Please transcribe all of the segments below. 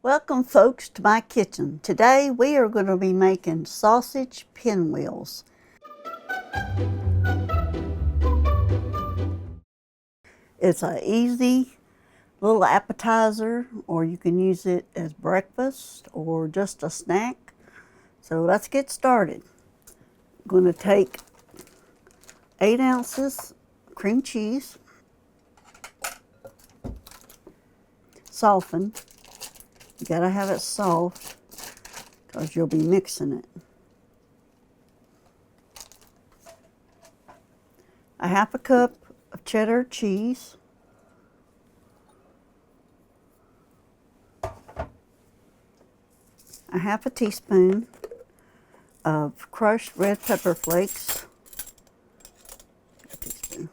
Welcome folks to my kitchen. Today we are going to be making sausage pinwheels. It's an easy little appetizer, or you can use it as breakfast or just a snack. So let's get started. I'm going to take 8 ounces cream cheese, softened. You gotta have it soft because you'll be mixing it. A half a cup of cheddar cheese, a half a teaspoon of crushed red pepper flakes, a teaspoon,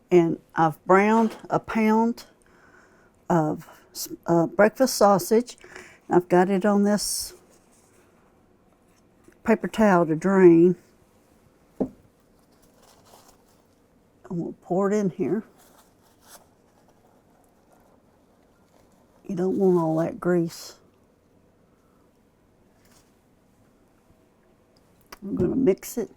and I've browned a pound of breakfast sausage. I've got it on this paper towel to drain. I'm going to pour it in here. You don't want all that grease. I'm going to mix it.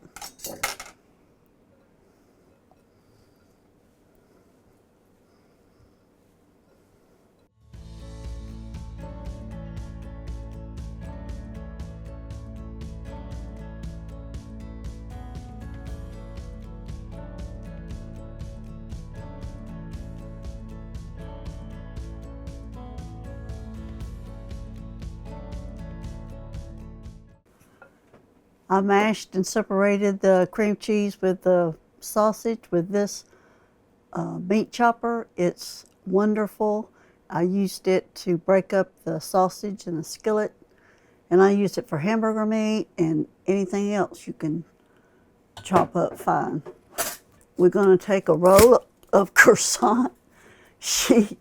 I mashed and separated the cream cheese with the sausage with this meat chopper. It's wonderful. I used it to break up the sausage in the skillet, and I used it for hamburger meat and anything else you can chop up fine. We're going to take a roll of Crescent sheet.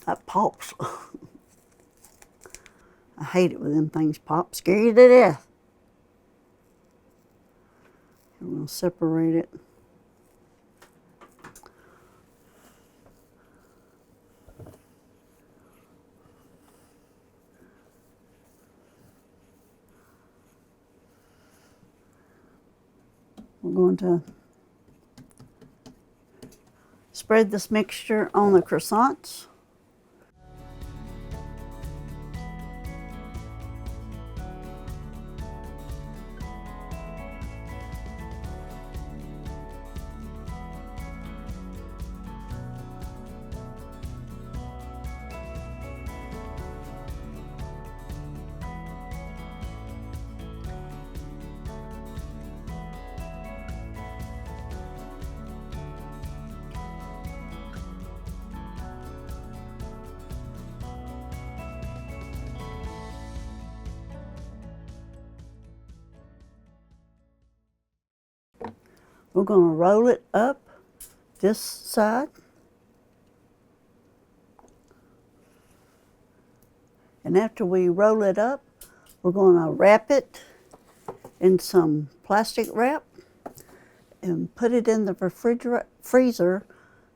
That pops. I hate it when them things pop. Scare you to death. And we'll separate it. We're going to spread this mixture on the croissants. We're going to roll it up this side. And after we roll it up, we're going to wrap it in some plastic wrap and put it in the freezer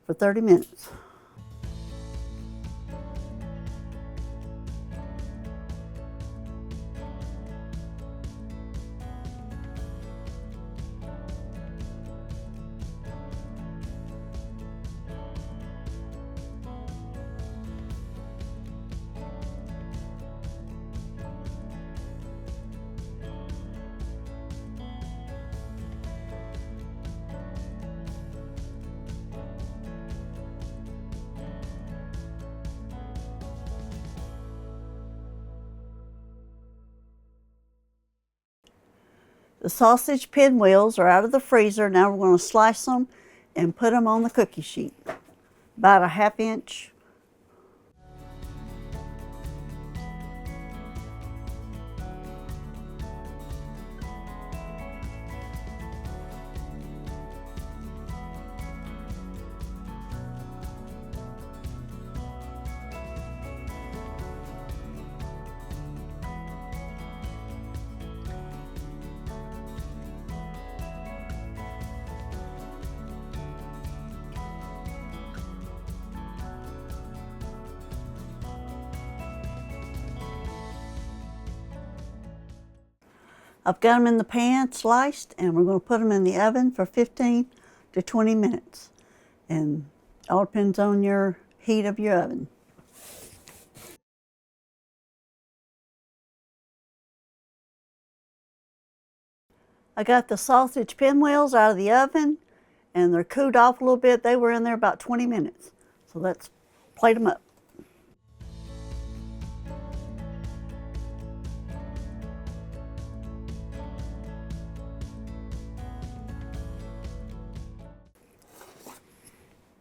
for 30 minutes. The sausage pinwheels are out of the freezer. Now we're going to slice them and put them on the cookie sheet, about a 1/2 inch. I've got them in the pan sliced, and we're going to put them in the oven for 15 to 20 minutes. And all depends on your heat of your oven. I got the sausage pinwheels out of the oven, and they're cooled off a little bit. They were in there about 20 minutes. So let's plate them up.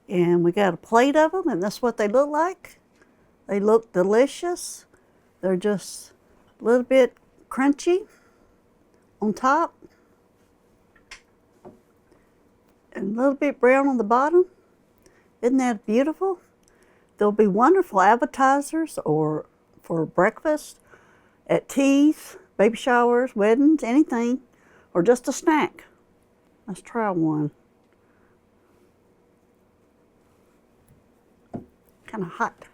And we got a plate of them, and that's what they look like. They look delicious. They're just a little bit crunchy on top and a little bit brown on the bottom. Isn't that beautiful? They'll be wonderful appetizers or for breakfast, at teas, baby showers, weddings, anything, or just a snack. Let's try one. Kind of hot.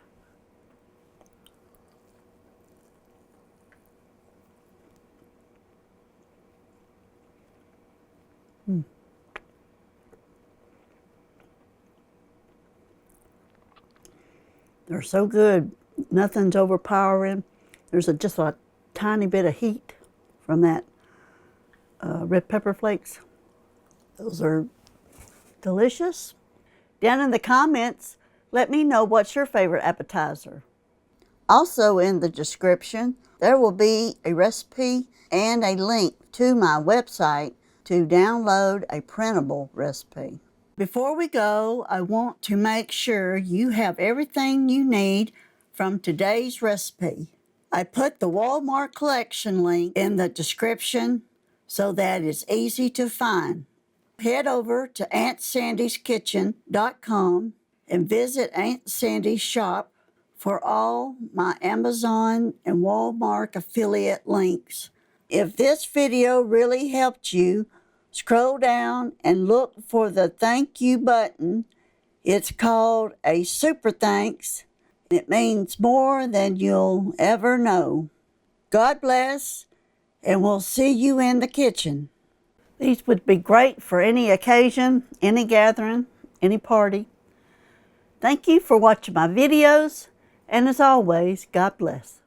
They're so good. Nothing's overpowering. There's just a tiny bit of heat from that red pepper flakes. Those are delicious. Down in the comments, let me know what's your favorite appetizer. Also in the description, there will be a recipe and a link to my website to download a printable recipe. Before we go, I want to make sure you have everything you need from today's recipe. I put the Walmart collection link in the description so that it's easy to find. Head over to AuntSandy'sKitchen.com and visit Aunt Sandy's shop for all my Amazon and Walmart affiliate links. If this video really helped you, scroll down and look for the thank you button. It's called a super thanks. It means more than you'll ever know. God bless, and we'll see you in the kitchen. These would be great for any occasion, any gathering, any party. Thank you for watching my videos, and as always, God bless.